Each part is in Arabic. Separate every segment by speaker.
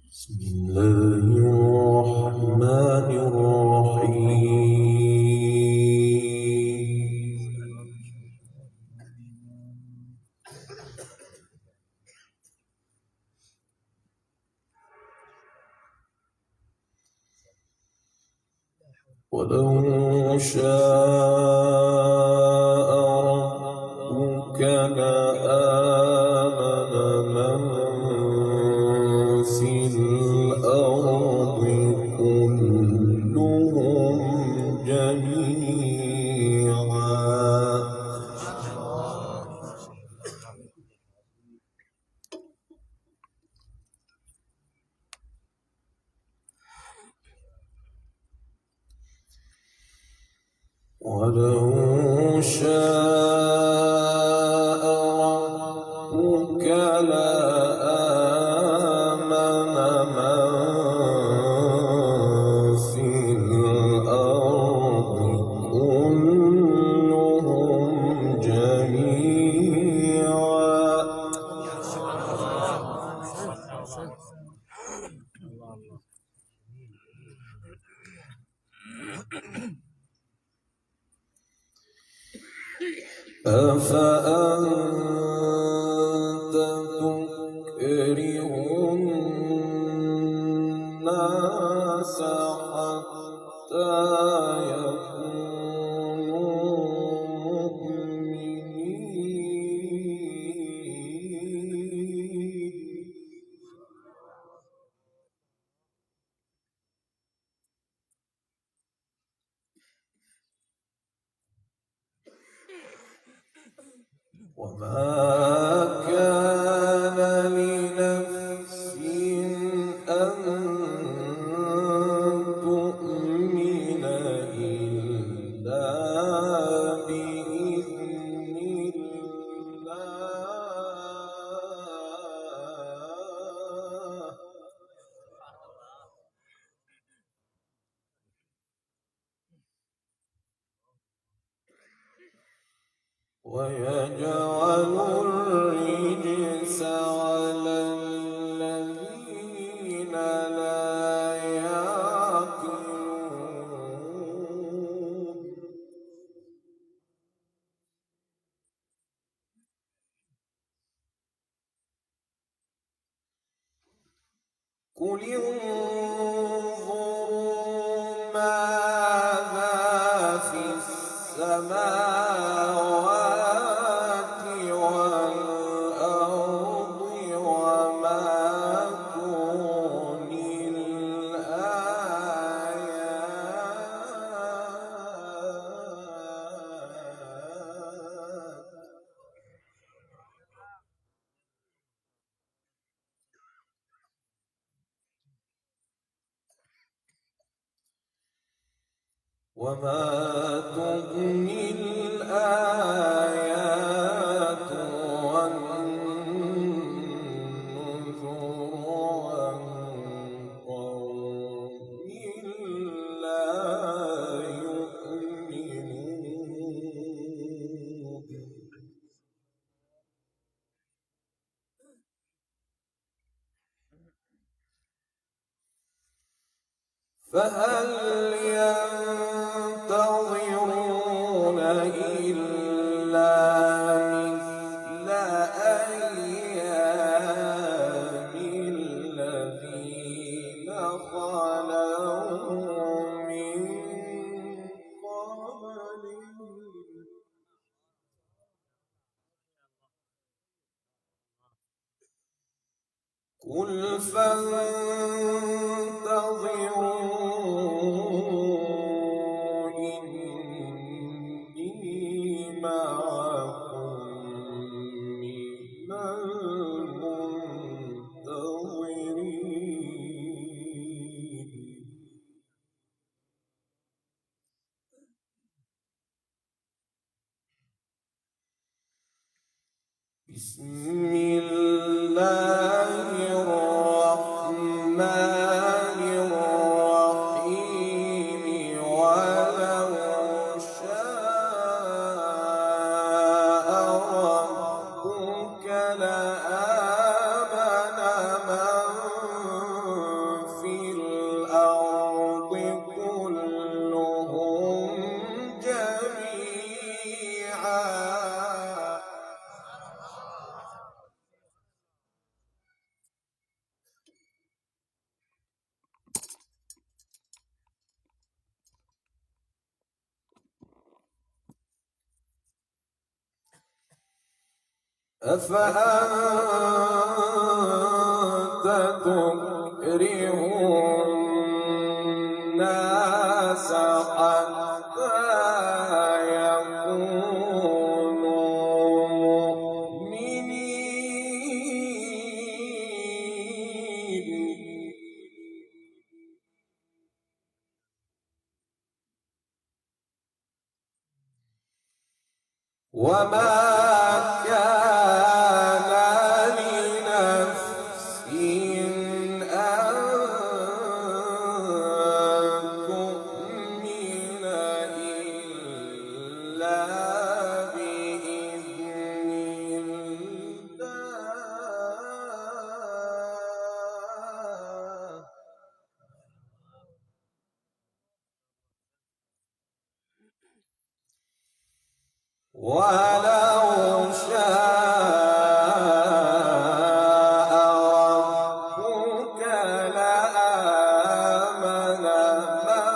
Speaker 1: بسم الله الرحمن الرحيم. ولو شاء ربك لآمن من في الأرض كلهم جميعا. ولو شاء ربك لآمن من في الأرض كلهم جميعا. أفأنت تكره الناس حتى يكونوا مؤمنين؟ وما كان لنفس أن تؤمن إلا بإذن الله. ويجعل الرجس على الذين لا يعقلون. قل انظروا ماذا في السماوات والأرض وما تغني الآيات. وما تغني الآيات والنذر عن قوم لا يؤمنون. فهل ينتظرون إلا مثل أيام الذين خلوا من قبلهم؟ قل فانتظروا إني معكم من المنتظرين. بسم الله الرحمن أفأنت تكره الناس حتى يكونوا مؤمنين وما كان لنفس أن تؤمن إلا بإذن الله ولو شاء ربك لآمن من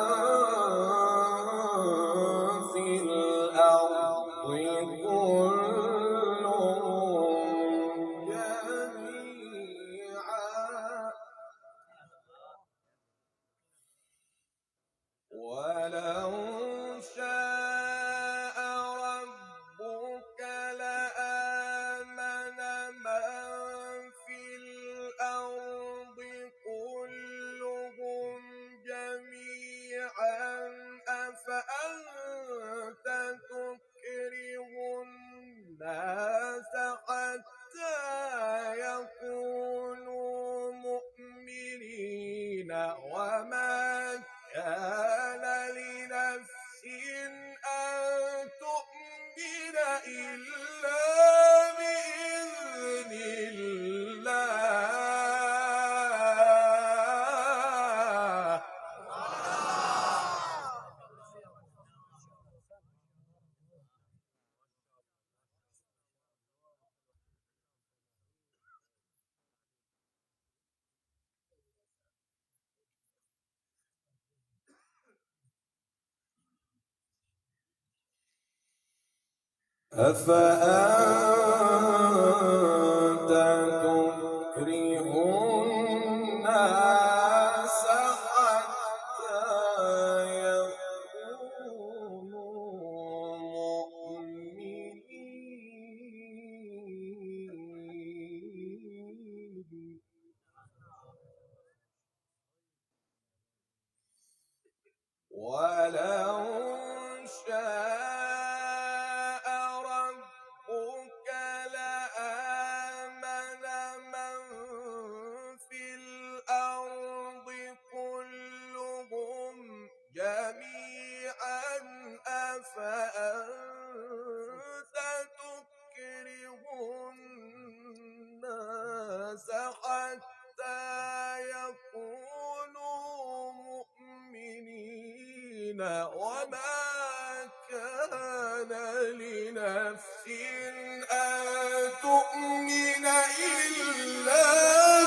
Speaker 1: في الأرض كلهم جميعا ولو شاء ربك لآمن من في الأرض كلهم جميعا أفأنت تكره الناس حتى يكونوا مؤمنين وما كان لنفس أن تؤمن إلا بإذن الله أفأنت تكره الناس حتى يكونوا مؤمنين ولو شاء ربك لآمن من في الأرض كلهم جميعا أفأنت تكره الناس حتى يكونوا مؤمنين وما كان لنفس أن تؤمن إلا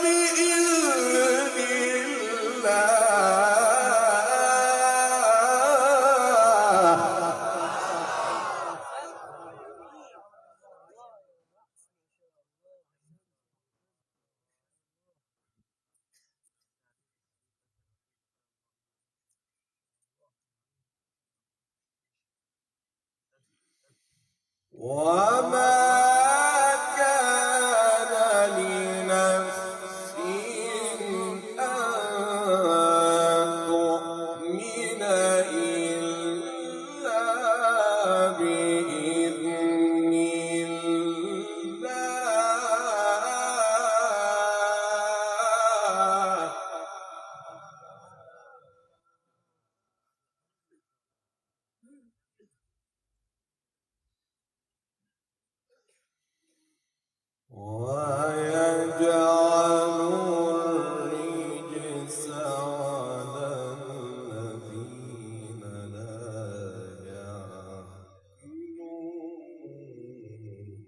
Speaker 1: بإذن وما كان لنفس أن تؤمن إلا بإذن الله ويجعل الرجس على الذين لا يعقلون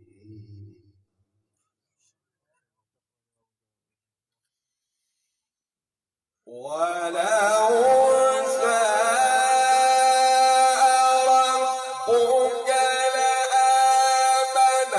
Speaker 1: ولو شاء ربك لآمن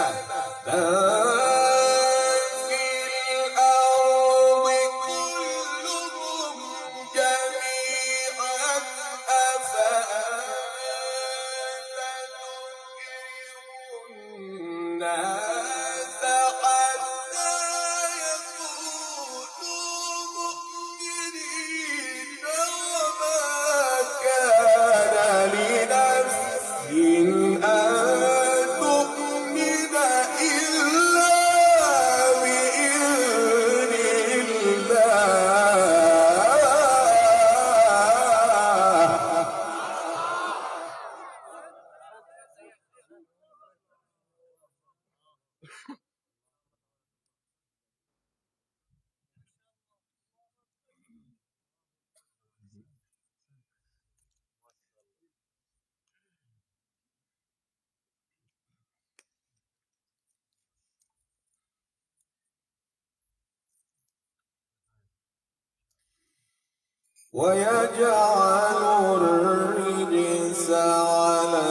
Speaker 1: ويجعل الرجس على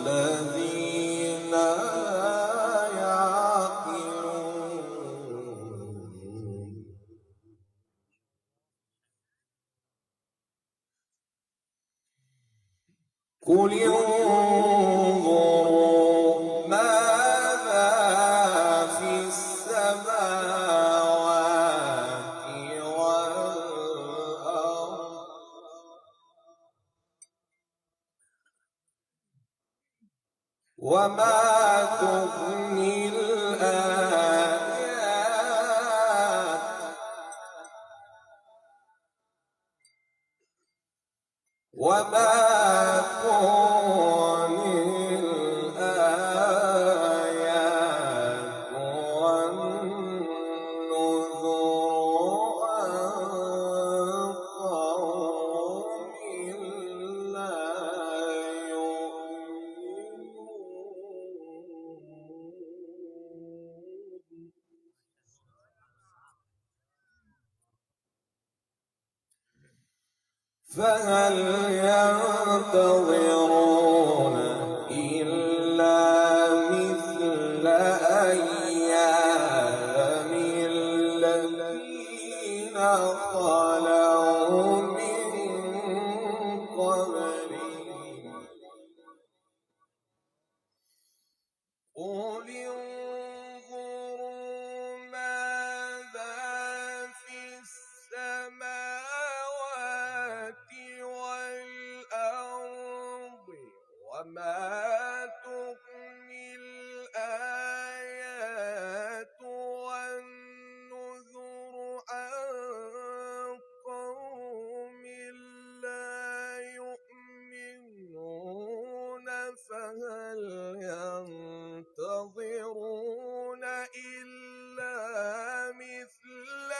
Speaker 1: الذين لا يعقلون قل انظروا ماذا في السماوات والأرض وما تغني الآيات وما تغني الآيات والنذر عن قوم لا يؤمنون فهل ينتظرون إلا مثل أيام الذين خلوا من قبلهم قل انظروا ماذا في السماوات والأرض وما تغني الآيات والنذر عن قوم لا يؤمنون فهل ينتظرون إلا مثل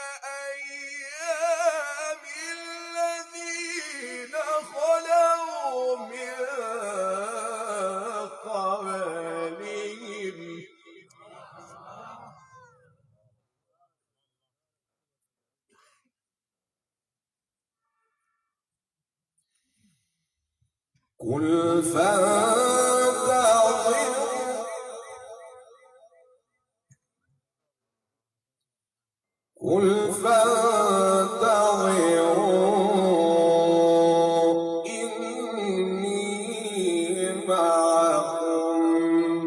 Speaker 1: أيام الذين خلوا من قبلهم قل فانتظروا إني معكم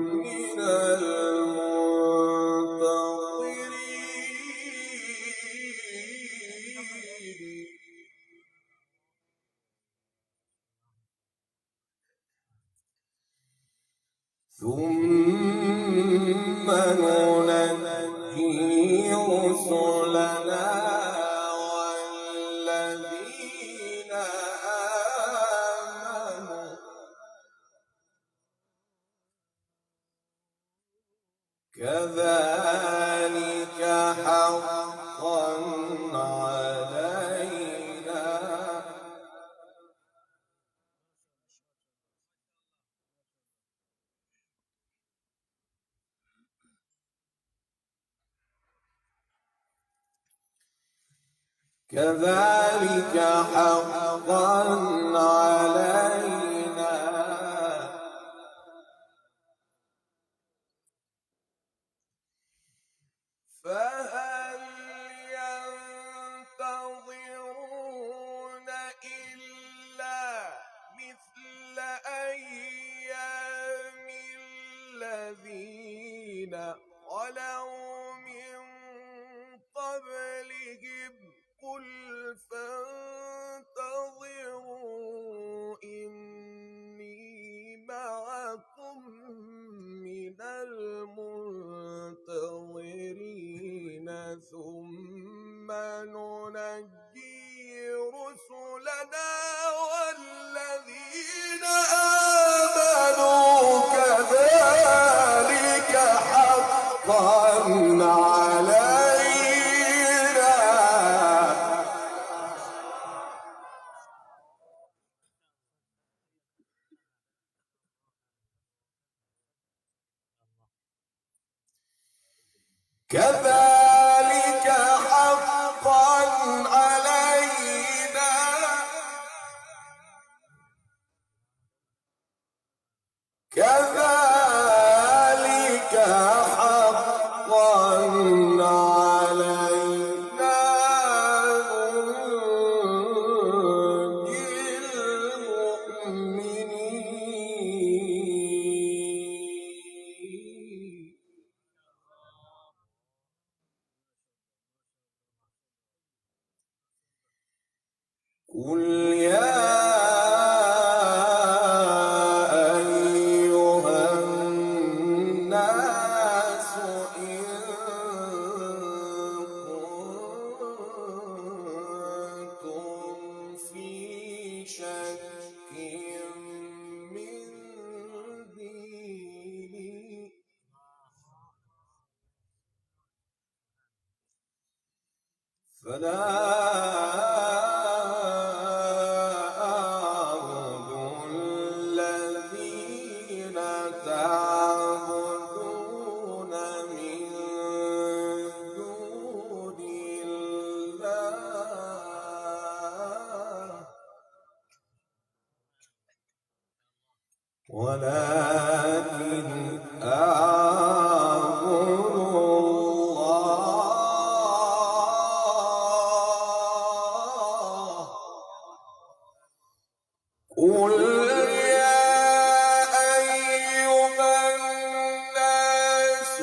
Speaker 1: من المنتظرين ثم ننجي رسلنا والذين آمنوا كذلك حقا علينا كذلك حقا علينا فهل ينتظرون إلا مثل أيام الذين خلوا من قبلهم قل فانتظروا إني معكم من المنتظرين ثم ننجي رسلنا والذين آمنوا كذلك حقا علينا كذلك حقا علينا قل يا أيها الناس إن كنتم في شك من ديني فلا أعبد الذين تعبدون من دون الله ولكن أعبد الله. قل يا أيها الناس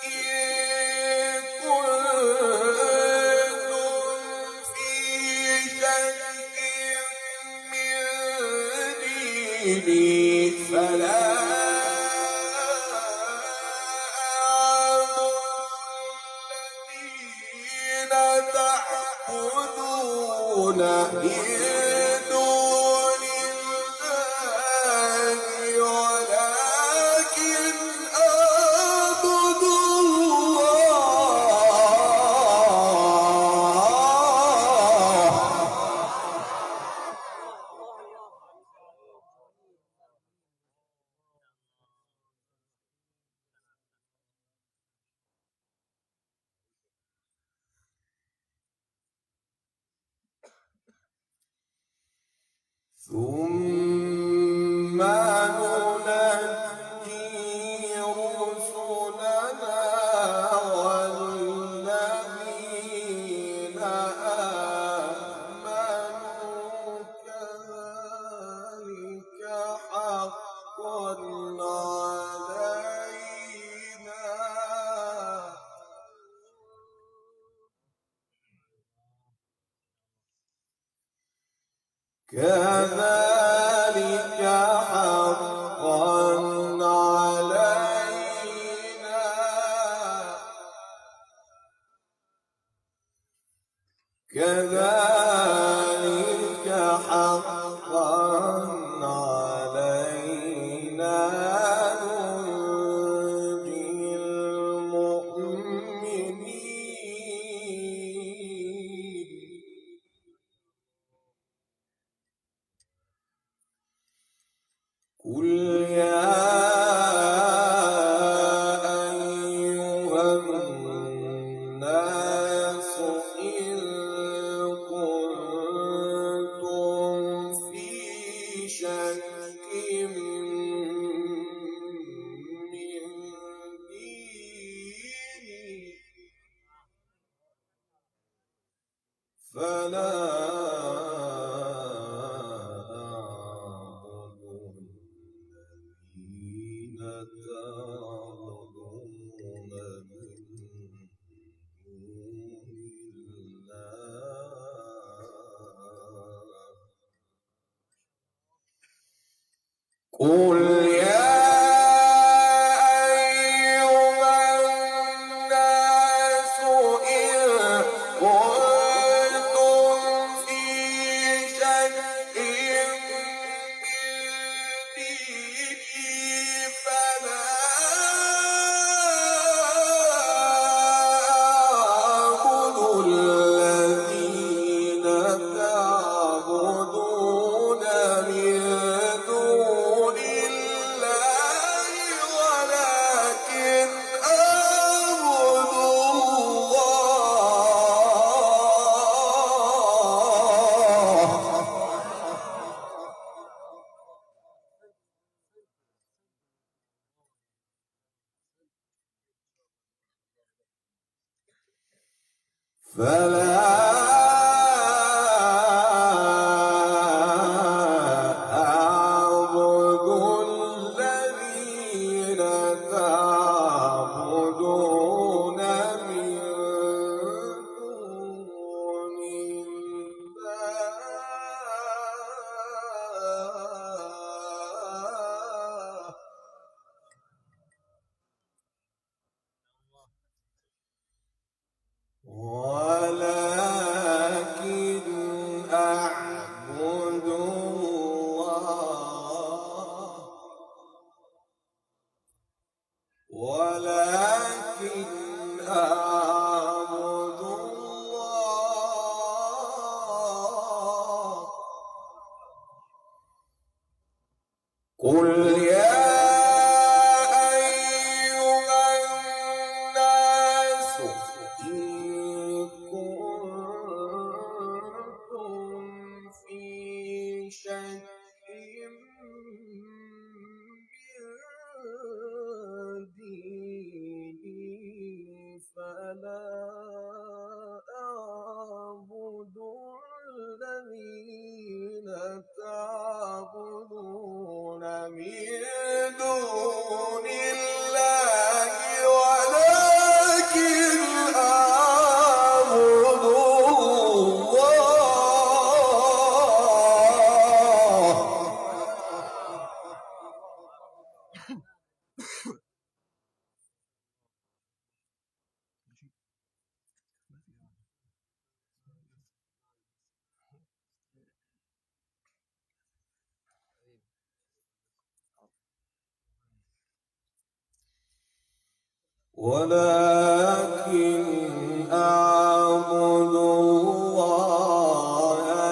Speaker 1: إن كنتم في شك من ديني فلا أعبد الذين تعبدون من دون الله ولكن أعبد الله. ثم ننجي رسلنا والذين آمنوا كذلك حقا علينا كذلك حقا علينا كذلك حقا علينا ننجي المؤمنين. قل يا أيها الناس إن كنتم في شك من ديني فلا قل يا أيها الناس إن كنتم في شك من ديني فلا أعبد الذين تعبدون من دون الله ولكن أعبد الله. فلا أعبد الذين تعبدون من دون الله قل يا أيها الناس إن كنتم في شك من ديني فلا أعبد الذين تعبدون من دون الله ولكن أعبد الله. ولكن أعبد الله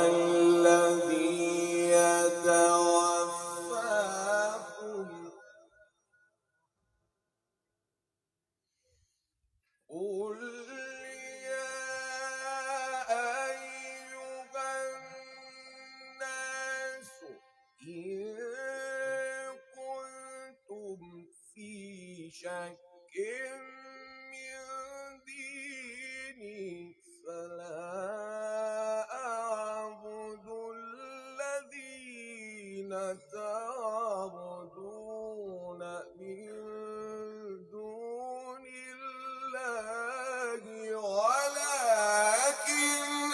Speaker 1: الذي يتوفاكم. قل يا أيها الناس إن كنتم في شك من ديني فلا أعبد الذين تعبدون من دون الله ولكن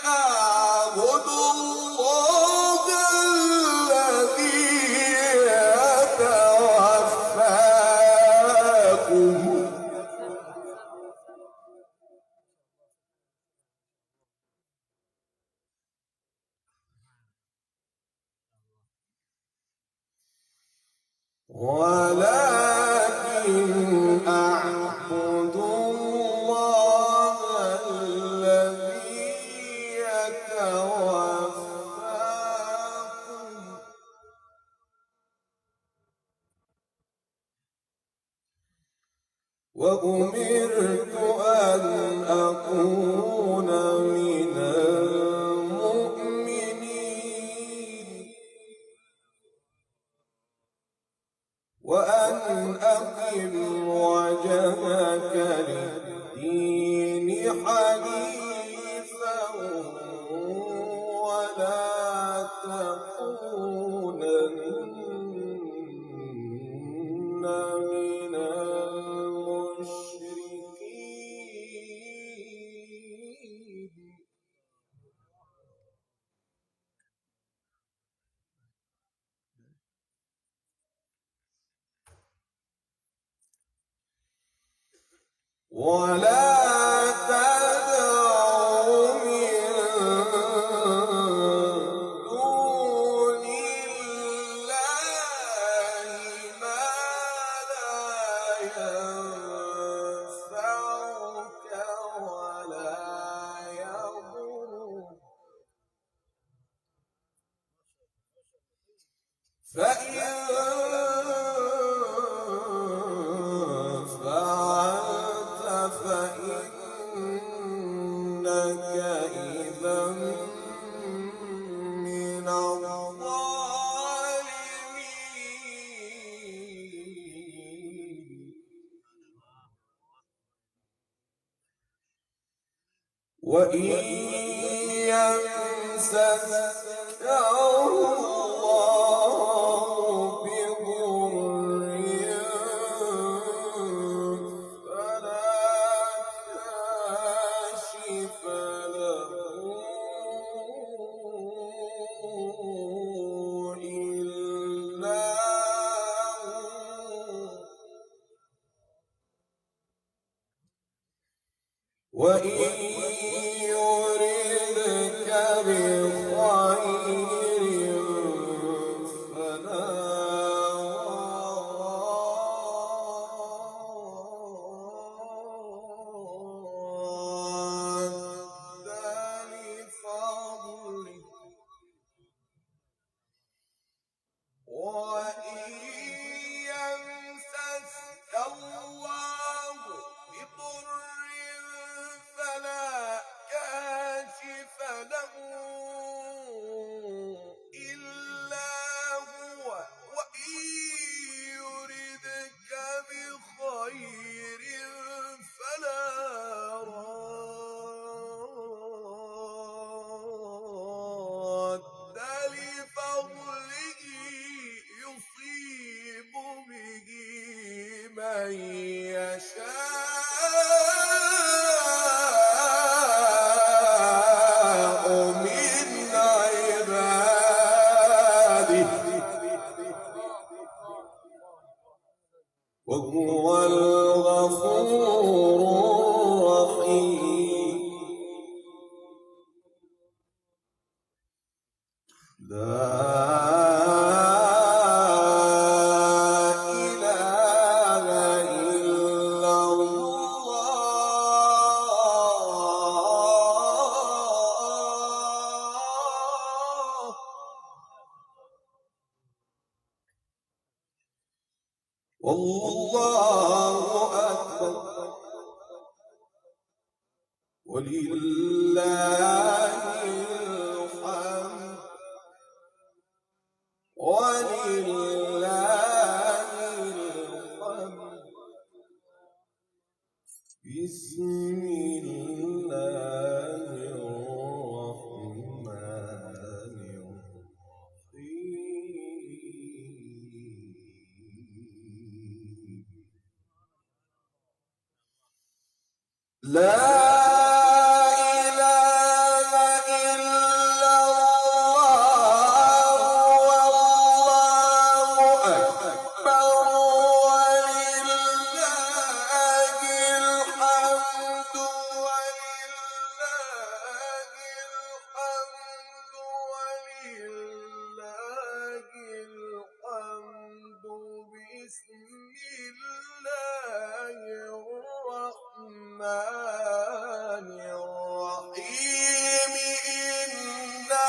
Speaker 1: أعبد الله الذي يتوفاكم. ولكن أعبد الله الذي يتوفاكم. وأمرت أن أكون من المؤمنين وأن أقم وجهك للدين حنيفا ولا تكونن من المشركين. ولا تدع من دون الله ما لا ينفعك ولا يضرك فإن فإنك إذا من الظالمين. وإن يمسسك الله بضر وإن يردك بخير فلا راد لفضله وإن لا إله إلا الله والله أكبر ولله الحمد ولله الحمد بسم الله الرحمن الرحيم لا إله إلا الله والله أكبر ولله الحمد بسم الله الرحمن الرحيم إنا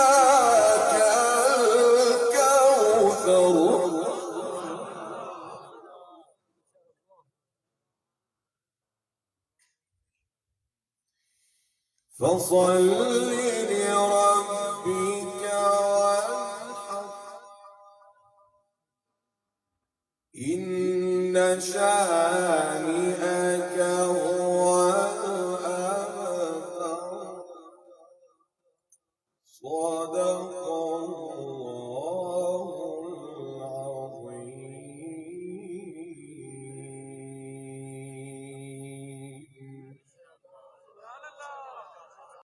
Speaker 1: أعطيناك الكوثر فصل لربك وانحر إن شانئك